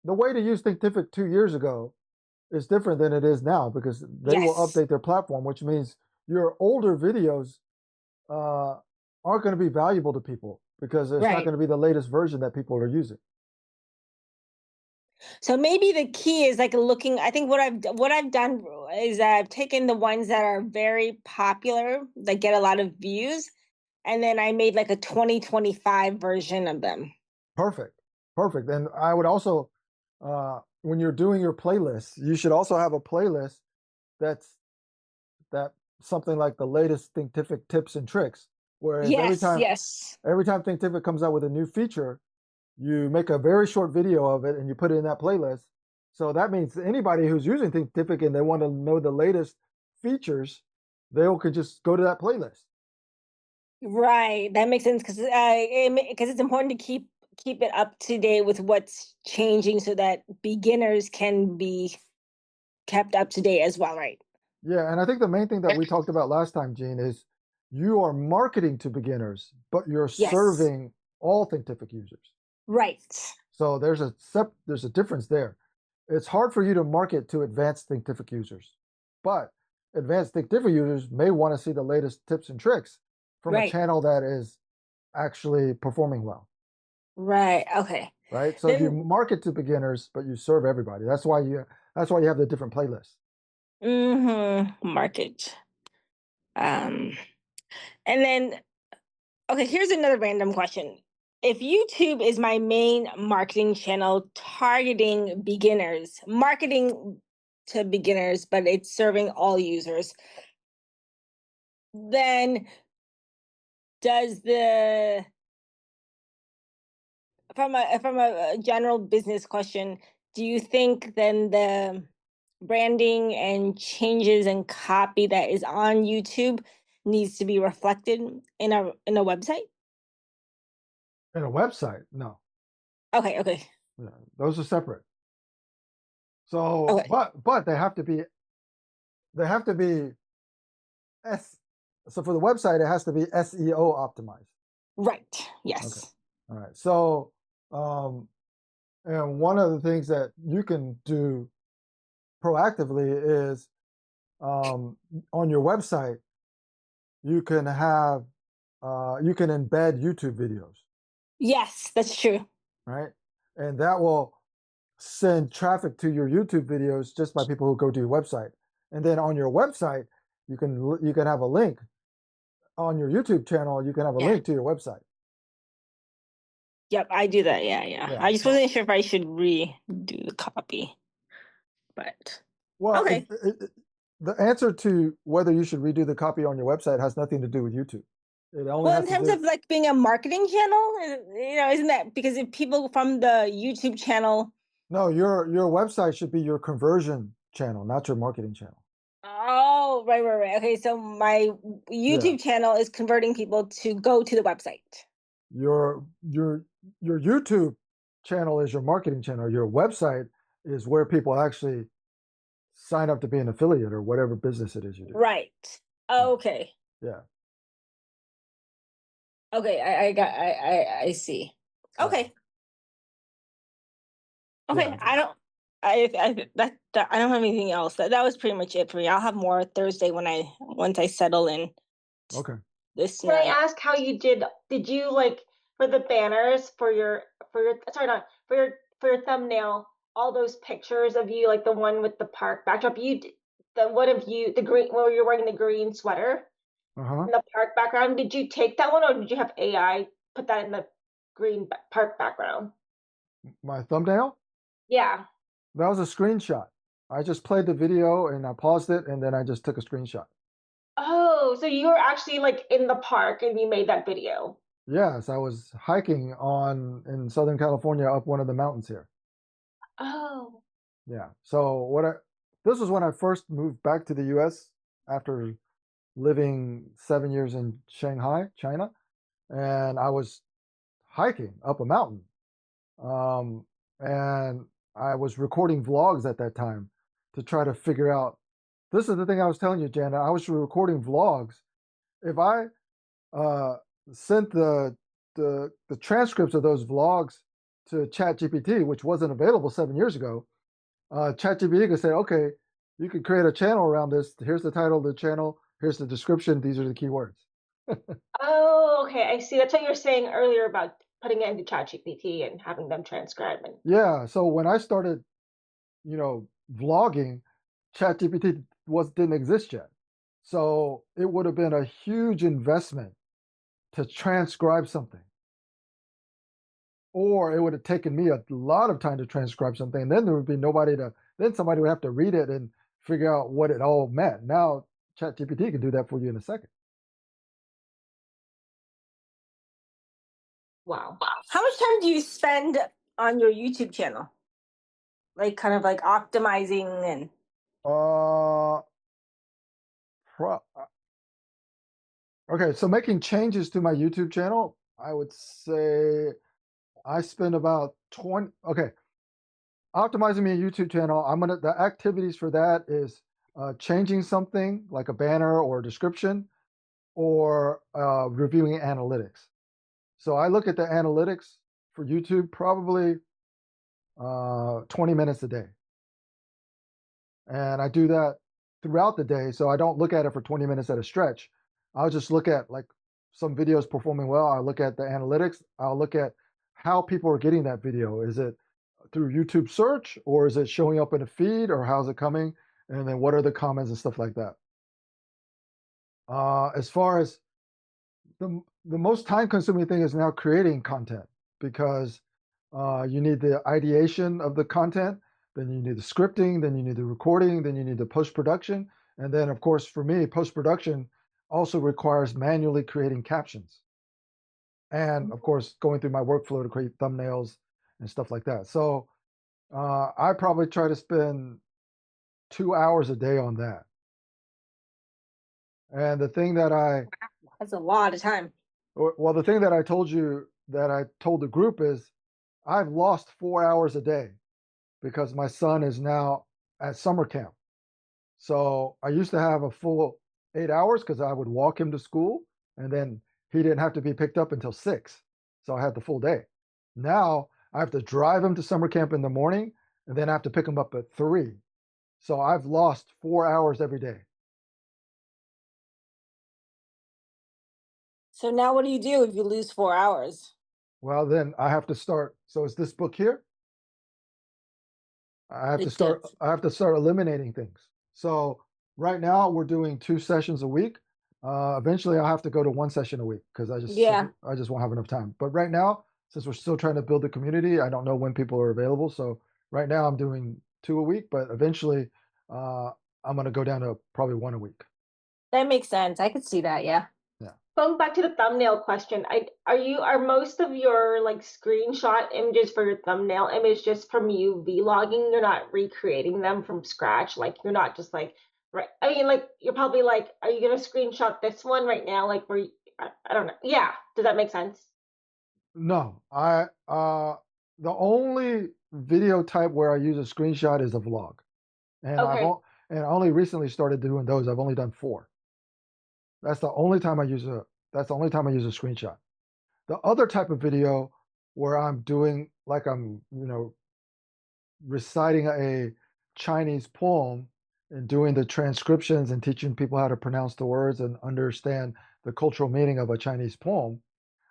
The way to use Thinkific 2 years ago is different than it is now because they will Yes. update their platform, which means your older videos uh, aren't going to be valuable to people. because it's not Right. going to be the latest version that people are using. So maybe the key is like looking. I think what I've done is I've taken the ones that are very popular, that get a lot of views, and then I made like a 2025 version of them. Perfect. Perfect. And I would also, when you're doing your playlists, you should also have a playlist that's that something like the latest Thinkific tips and tricks. Whereas Yes, yes. every time Thinkific comes out with a new feature, you make a very short video of it and you put it in that playlist. So that means anybody who's using Thinkific and they want to know the latest features, they could just go to that playlist. Right. That makes sense because it's important to keep it up to date with what's changing so that beginners can be kept up to date as well, right? Yeah, and I think the main thing that we talked about last time, Gene, is you are marketing to beginners, but you're Yes. serving all Thinkific users. Right. So there's a difference there. It's hard for you to market to advanced Thinkific users, but advanced Thinkific users may want to see the latest tips and tricks from a Right. channel that is actually performing well, Right. Okay. right? So you Then market to beginners, but you serve everybody. That's why you have the different playlists. market. Um and then okay, here's another random question. If YouTube is my main marketing channel targeting beginners, marketing to beginners, but it's serving all users, then does the from a general business question, do you think then the branding and changes and copy that is on YouTube needs to be reflected in a website? In a website, no, Okay, okay, yeah, those are separate. So, okay. but they have to be S. So for the website, it has to be SEO optimized. Right. Okay. Yes. All right. So, um, and one of the things that you can do proactively is on your website, you can have you can embed YouTube videos, Yes, that's true. right? And that will send traffic to your YouTube videos just by people who go to your website. And then on your website, you can have a link on your YouTube channel. You can have a Yeah. link to your website. Yep, I do that. Yeah, yeah. Yeah. I just So, wasn't sure if I should redo the copy, but well, okay. the answer to whether you should redo the copy on your website has nothing to do with YouTube. It only Well, has in to terms do. of like being a marketing channel, isn't that because if people from the YouTube channel. No, your website should be your conversion channel, not your marketing channel. Oh, right, right, right. Okay, so my Yeah. YouTube channel is converting people to go to the website. Your your your YouTube channel is your marketing channel. Your website is where people actually sign up to be an affiliate or whatever business it is you do. Right. Yeah. Okay. Yeah. Okay, I see. Yeah. Okay. Yeah. Okay, I don't I don't have anything else. That was pretty much it for me. I'll have more Thursday once I settle in Okay. this Can I night. ask how you did you like for the banners for your sorry not for your thumbnail, all those pictures of you, like the one with the park backdrop, the one of you, the green where you're wearing the green sweater Uh-huh. in the park background, did you take that one or did you have AI put that in the park background? My thumbnail? Yeah. That was a screenshot. I just played the video and I paused it and then I just took a screenshot. Oh, so you were actually like in the park and you made that video. Yes, I was hiking in Southern California up one of the mountains here. Oh. Yeah. So this was when I first moved back to the US after living 7 years in Shanghai, China, and I was hiking up a mountain. And I was recording vlogs at that time to try to figure out. This is the thing I was telling you, Jana. I was recording vlogs. If I uh, sent the transcripts of those vlogs to ChatGPT, which wasn't available 7 years ago, ChatGPT could say, "Okay, you can create a channel around this. Here's the title of the channel. Here's the description. These are the keywords." Oh, okay. I see. That's what you were saying earlier about putting it into ChatGPT and having them transcribe and Yeah. So when I started, vlogging, ChatGPT didn't exist yet. So it would have been a huge investment to transcribe something. Or it would have taken me a lot of time to transcribe something. And then there would be nobody then somebody would have to read it and figure out what it all meant. Now ChatGPT can do that for you in a second. wow. How much time do you spend on your YouTube channel? Like kind of like optimizing and Uh, pro- okay, so making changes to my YouTube channel, I would say I spend about 20. Okay, optimizing my YouTube channel. The activities for that is changing something like a banner or a description, or reviewing analytics. So I look at the analytics for YouTube probably 20 minutes a day. And I do that throughout the day. So I don't look at it for 20 minutes at a stretch. I'll just look at like some videos performing well. I look at the analytics. I'll look at how people are getting that video. Is it through YouTube search, or is it showing up in a feed, or how's it coming? And then what are the comments and stuff like that. As far as the most time consuming thing is now creating content, because you need the ideation of the content, then you need the scripting, then you need the recording, then you need the post production, and then of course for me post production also requires manually creating captions, and of course going through my workflow to create thumbnails and stuff like that. So I probably try to spend 2 hours a day on that. And the thing that that's a lot of time. well, the thing that I told you that I told the group is I've lost 4 hours a day because my son is now at summer camp. So I used to have a full 8 hours because I would walk him to school, and then he didn't have to be picked up until 6. So I had the full day. Now I have to drive him to summer camp in the morning, and then I have to pick him up at 3. So I've lost 4 hours every day. So now what do you do if you lose 4 hours? Well, then I have to start. So it's this book here. Like the I have to start eliminating things. So right now we're doing 2 sessions a week. Eventually I'll have to go to 1 session a week because yeah. I just won't have enough time. But right now, since we're still trying to build the community, I don't know when people are available. So right now I'm doing 2 a week, but eventually I'm going to go down to probably 1 a week. That makes sense. I could see that, yeah. Yeah. Going back to the thumbnail question, are most of your like screenshot images for your thumbnail image just from you vlogging? You're not recreating them from scratch. Like you're not just like right. I mean, like you're probably like, are you gonna screenshot this one right now? Like where I don't know. Yeah. Does that make sense? No, the only video type where I use a screenshot is a vlog. And Okay. and I only recently started doing those. I've only done 4. That's the only time I use a screenshot. The other type of video where I'm doing like I'm, reciting a Chinese poem and doing the transcriptions and teaching people how to pronounce the words and understand the cultural meaning of a Chinese poem,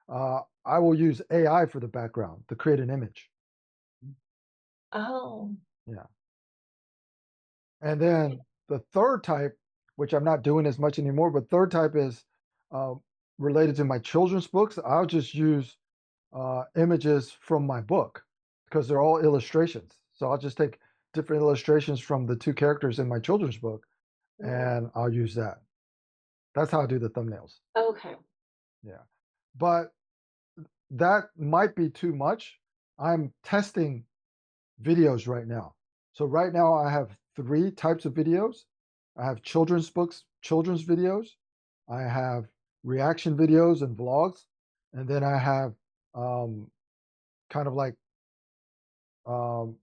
I will use AI for the background to create an image. Oh. Yeah. And then the third type, which I'm not doing as much anymore, but third type is uh, related to my children's books. I'll just use images from my book because they're all illustrations. So I'll just take different illustrations from the 2 characters in my children's book, and I'll use that. That's how I do the thumbnails. Okay. Yeah. But that might be too much. I'm testing videos right now. So right now I have 3 types of videos. I have children's books, children's videos. I have reaction videos and vlogs, and then I have kind of like um,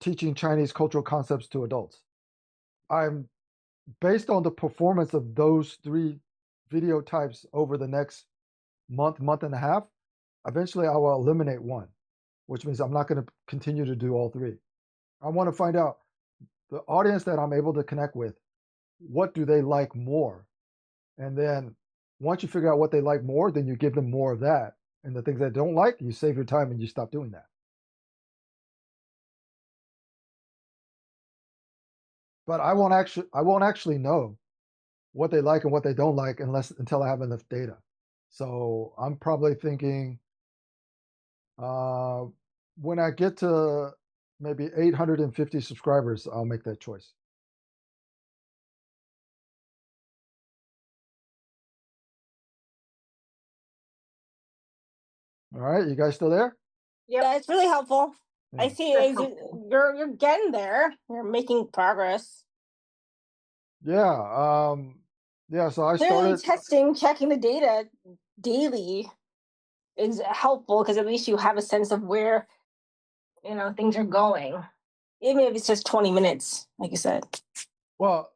teaching Chinese cultural concepts to adults. I'm based on the performance of those 3 video types over the next month and a half. Eventually, I will eliminate one, which means I'm not going to continue to do all 3. I want to find out the audience that I'm able to connect with. What do they like more? And then once you figure out what they like more, then you give them more of that. And the things they don't like, you save your time and you stop doing that. But I won't actually know what they like and what they don't like until I have enough data. So I'm probably thinking when I get to maybe 850 subscribers, I'll make that choice. All right, you guys still there? Yep. Yeah, it's really helpful. I Yeah. see That's helpful. you're getting there. You're making progress. Yeah. Yeah. So I Clearly, started. testing, checking the data daily is helpful because at least you have a sense of where things are going, even if it's just 20 minutes, like you said. Well,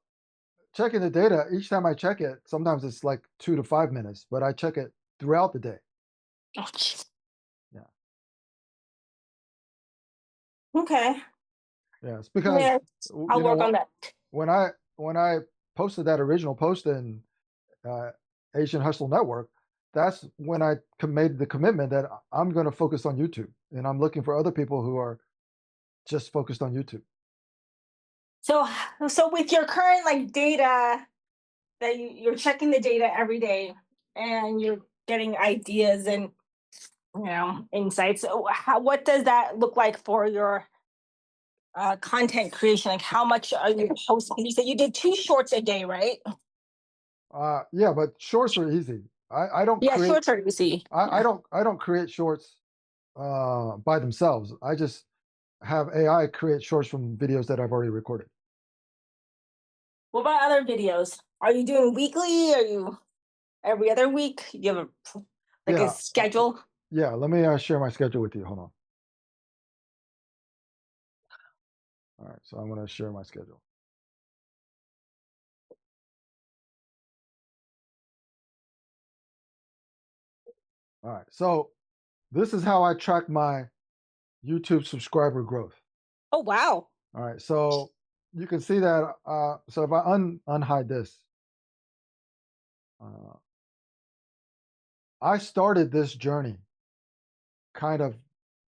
checking the data each time I check it. Sometimes it's like 2 to 5 minutes, but I check it throughout the day. Oh, geez. Yeah. Okay. Yes, because Yeah, I'll you know work on what? that. When I posted that original post in uh, Asian Hustle Network, that's when I made the commitment that I'm going to focus on YouTube, and I'm looking for other people who are just focused on YouTube. So, so with your current data that you're checking the data every day and you're getting ideas and insights. So what does that look like for your content creation? Like how much are you posting? You said you did 2 shorts a day, right? Yeah, but shorts are easy. I don't Yeah, create shorts are easy. I don't create shorts by themselves. I just have AI create shorts from videos that I've already recorded. What about other videos? Are you doing weekly? Are you every other week? You have a Yeah, schedule? yeah. Let me share my schedule with you. Hold on. All right, so I'm going to share my schedule. All right, so this is how I track my YouTube subscriber growth. Oh wow. All right, so you can see that. So if I unhide this, uh, I started this journey kind of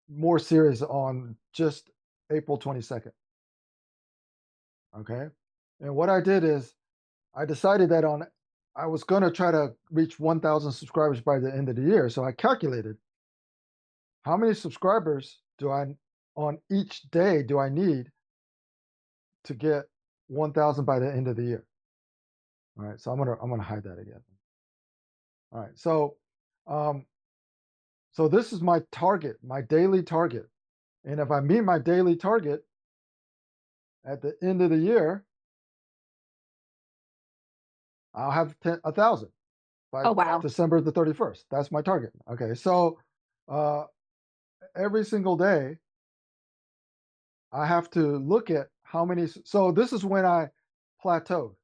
more serious on just April 22nd. Okay, and what I did is I decided that I was going to try to reach 1,000 subscribers by the end of the year. So I calculated how many subscribers do I on each day do I need to get 1,000 by the end of the year. All right, so I'm gonna hide that again. All right, um, so this is my target, my daily target, and if I meet my daily target at the end of the year, I'll have 1,000 by Oh wow. December the 31st. That's my target. Okay, so uh, every single day I have to look at how many. So this is when I plateaued,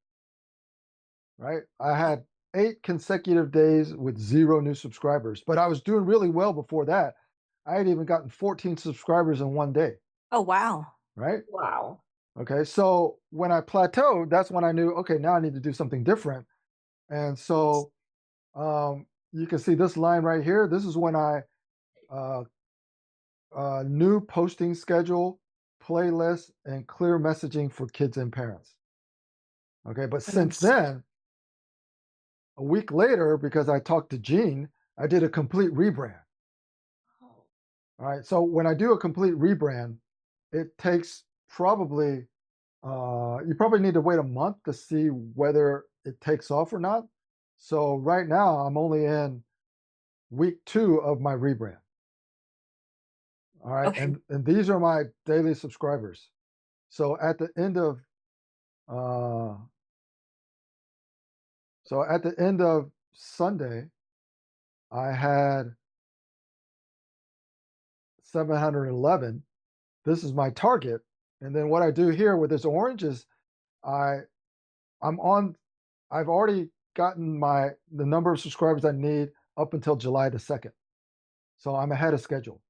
right? I had 8 consecutive days with 0 new subscribers, but I was doing really well before that. I had even gotten 14 subscribers in one day, Oh wow. right? Wow. Okay, so when I plateaued, that's when I knew, okay, now I need to do something different. And so you can see this line right here. This is when I uh, new posting schedule, playlist, and clear messaging for kids and parents. Okay, but since then, a week later, because I talked to Gene, I did a complete rebrand. All right, so when I do a complete rebrand, it takes probably you probably need to wait a month to see whether it takes off or not. So right now, I'm only in week 2 of my rebrand. All right, Okay. and these are my daily subscribers. So at the end of uh, Sunday, I had 711. This is my target. And then what I do here with this orange is I I'm on I've already gotten the number of subscribers I need up until July the 2nd. So I'm ahead of schedule.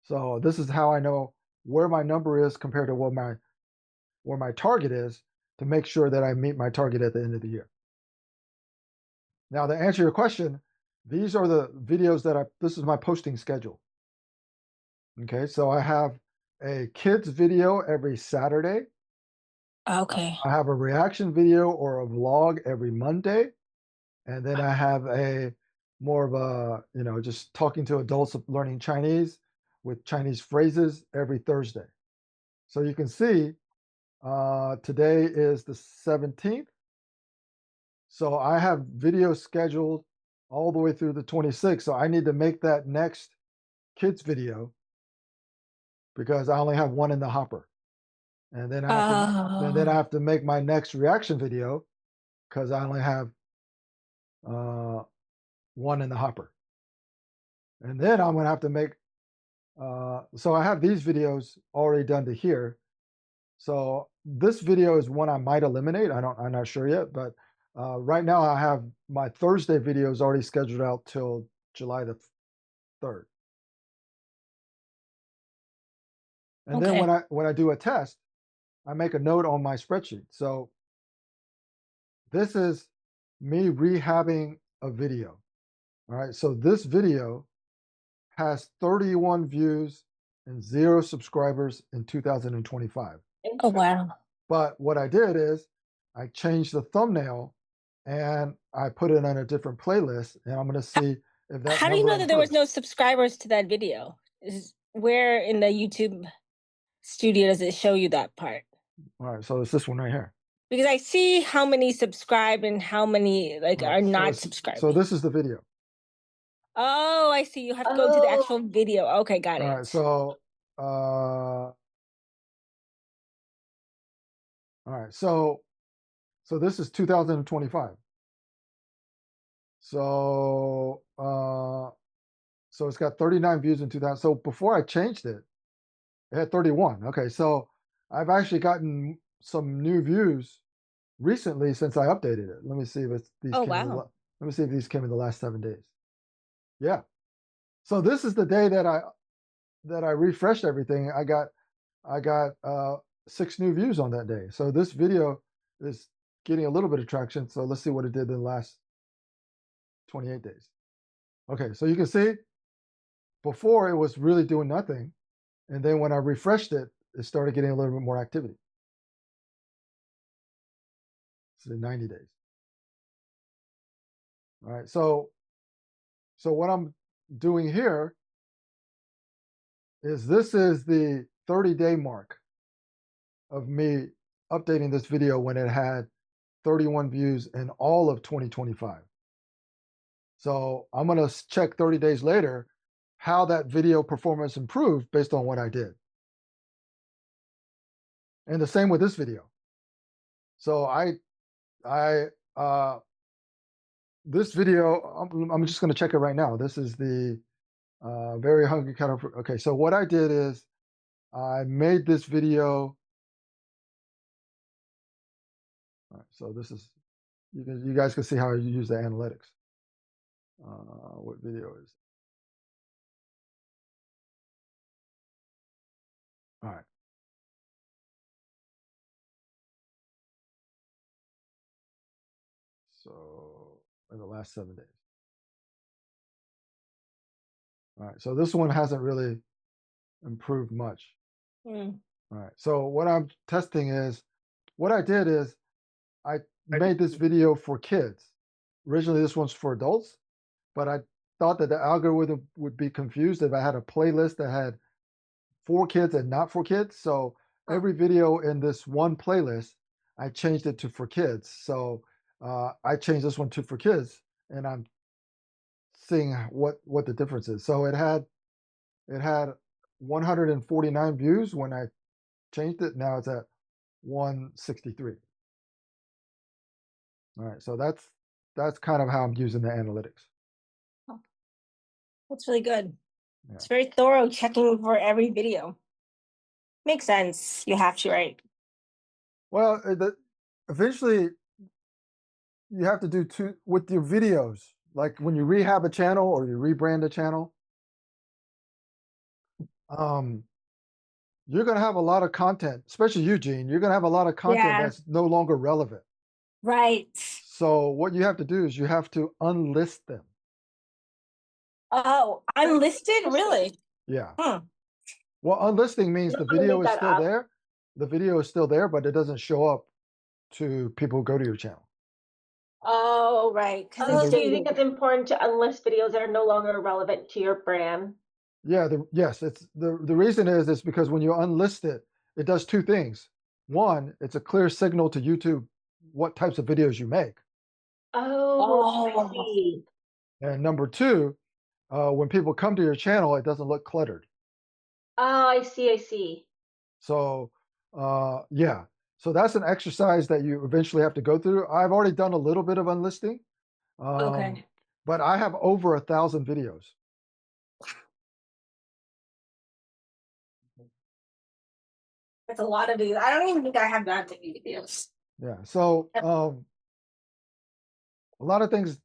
So this is how I know where my number is compared to where my target is to make sure that I meet my target at the end of the year. Now, to answer your question, these are the videos that this is my posting schedule. Okay, so I have a kids video every Saturday. Okay. I have a reaction video or a vlog every Monday. And then I have a more of a, just talking to adults learning Chinese with Chinese phrases every Thursday. So you can see today is the 17th. So I have videos scheduled all the way through the 26th. So I need to make that next kids video because I only have one in the hopper. And then I have to make my next reaction video because I only have one in the hopper. And then I'm gonna have to make so I have these videos already done to here. So this video is one I might eliminate. I'm not sure yet, but right now I have my Thursday videos already scheduled out till July the 3rd. And then Okay. when I do a test, I make a note on my spreadsheet. So this is me rehabbing a video. All right. So this video has 31 views and 0 subscribers in 2025. Oh, wow. But what I did is I changed the thumbnail and I put it on a different playlist, and I'm going to see if that How do you number know that there was improves. no subscribers to that video? Where in the YouTube studio does it show you that part? All right, so it's this one right here. Because I see how many subscribe and how many All right, are not so subscribed. this is the video. Oh, I see. You have to go to the actual video. Okay, got All it. right, so all right, so this is 2025. So so it's got 39 views in 2000. So before I changed it, it had 31. Okay, so I've actually gotten some new views recently since I updated it. Let me see if these Oh, came in wow. let me see if these came in the last 7 days. Yeah. So this is the day that I refreshed everything. I got 6 new views on that day. So this video is getting a little bit of traction. So let's see what it did in the last 28 days. Okay, so you can see before it was really doing nothing. And then when I refreshed it, it started getting a little bit more activity. So 90 days. All right, so what I'm doing here is this is the 30-day mark of me updating this video when it had 31 views in all of 2025. So I'm going to check 30 days later how that video performance improved based on what I did. And the same with this video. So this video, I'm just going to check it right now. This is the very hungry cattle. Okay, so what I did is I made this video. All right, so this is you guys can see how you use the analytics. What video is? All right. So in the last 7 days. All right. So this one hasn't really improved much. Mm. All right. So what I'm testing is what I did is I made this video for kids. Originally, this one's for adults, but I thought that the algorithm would be confused if I had a playlist that had for kids and not for kids. So every video in this one playlist, I changed it to for kids. So I changed this one to for kids, and I'm seeing what the difference is. So it had 149 views when I changed it. Now it's at 163. All right, so that's kind of how I'm using the analytics. That's really good. Yeah. It's very thorough checking for every video. Makes sense. You have to, right? Well, eventually you have to do two with your videos. Like when you rehab a channel or you rebrand a channel, you're gonna have a lot of content, especially Eugene. You're gonna have a lot of content Yeah. that's no longer relevant. Right. So what you have to do is you have to unlist them. Oh, unlisted? Really? Yeah. Hmm. Well, unlisting means I'm the gonna video make is that still up. there. The video is still there, but it doesn't show up to people who go to your channel. Oh, right. Because And Oh, it's the, so you think dated. it's important to unlist videos that are no longer relevant to your brand? yeah, yes, it's the reason is because when you unlist it, it does two things. One, it's a clear signal to YouTube what types of videos you make. Oh, I Oh, see. And number two, when people come to your channel, it doesn't look cluttered. Oh, I see. I see. So, yeah. So that's an exercise that you eventually have to go through. I've already done a little bit of unlisting, okay. but I have over 1,000 videos. That's a lot of videos. I don't even think I have that many videos. Yeah. So, a lot of things.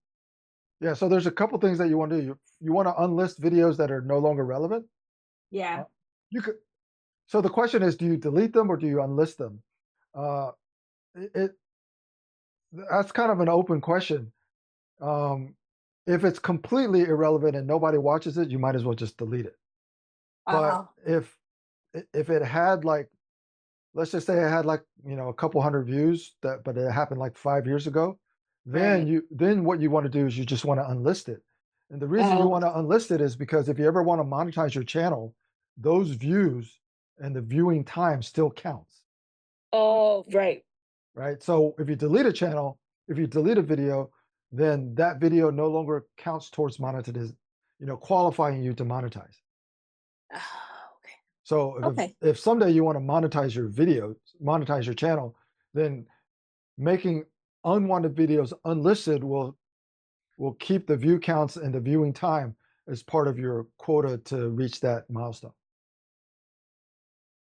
Yeah. So there's a couple things that you want to do. You want to unlist videos that are no longer relevant. Yeah. You could. So the question is, do you delete them or do you unlist them? Uh, it that's kind of an open question. Um, if it's completely irrelevant and nobody watches it, you might as well just delete it. But Uh-huh. if it had like, let's just say it had like, a couple hundred views, but it happened like 5 years ago, Right. then what you want to do is you just want to unlist it. And the reason you Oh. want to unlist it is because if you ever want to monetize your channel, those views and the viewing time still counts, Oh, right. right? So if you delete a channel, if you delete a video, then that video no longer counts towards monetization, qualifying you to monetize. Oh, okay. So Okay. if someday you want to monetize your videos, monetize your channel, then making unwanted videos unlisted will keep the view counts and the viewing time as part of your quota to reach that milestone.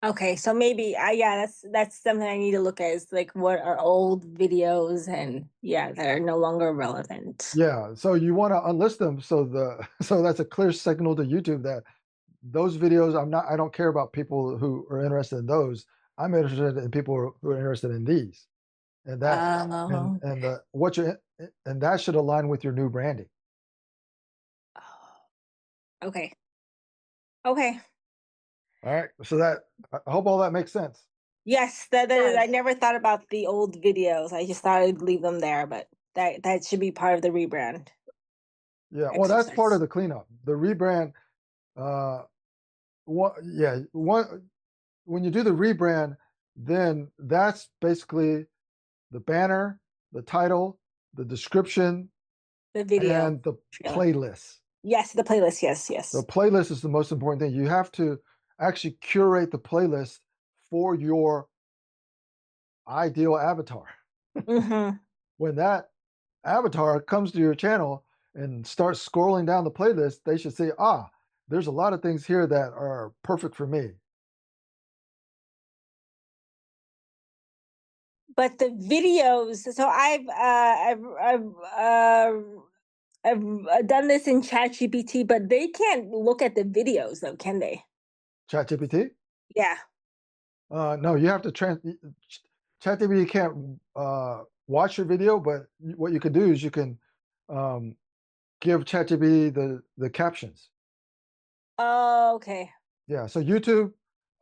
Okay, so maybe yeah, that's something I need to look at is like what are old videos and yeah, that are no longer relevant. Yeah, so you want to unlist them so that's a clear signal to YouTube that those videos I don't care about people who are interested in those. I'm interested in people who are interested in these. And that Oh, and that should align with your new branding. okay. Okay. All right. So I hope all that makes sense. Yes, that is, I Yes. never thought about the old videos. I just thought I'd leave them there, but that should be part of the rebrand Yeah. Well, that's part of exercise. the cleanup. The rebrand, when you do the rebrand, then that's basically the banner, the title, the description, The video and the trailer. playlist. Yes, the playlist. Yes, The yes. playlist is the most important thing. You have to actually curate the playlist for your ideal avatar. Mm-hmm. When that avatar comes to your channel and starts scrolling down the playlist, they should say, there's a lot of things here that are perfect for me. But the videos, so I've done this in ChatGPT, but they can't look at the videos though, can they? ChatGPT? Yeah. No, you have to ChatGPT can't watch your video, but what you can do is you can um, give ChatGPT the captions. Oh, okay. Yeah, so YouTube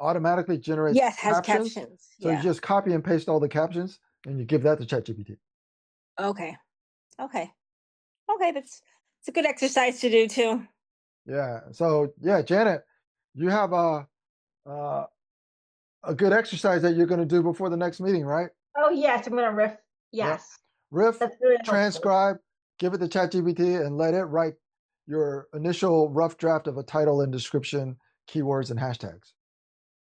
automatically generates Yes, has captions. captions. So you Yeah. just copy and paste all the captions and you give that to ChatGPT. Okay. Okay. Okay. That's it's a good exercise to do too. Yeah. So yeah, Janet, you have uh, a good exercise that you're going to do before the next meeting, right? Oh, yes. I'm gonna riff. Yep. Yes. Riff, That's really helpful. transcribe, give it to ChatGPT, and let it write your initial rough draft of a title and description, keywords, and hashtags.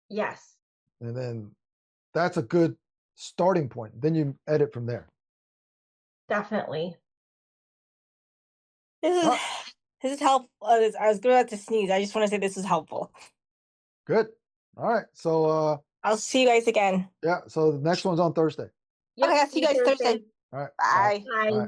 Yes. And then that's a good starting point. Then you edit from there. Definitely. This is Ah, this is helpful. I was going to sneeze. I just want to say this is helpful. good. All right. So I'll see you guys again. yeah. So the next one's on Thursday. Yep. Okay, I'll see you guys Thursday. All right. Bye. Bye. Bye. Bye.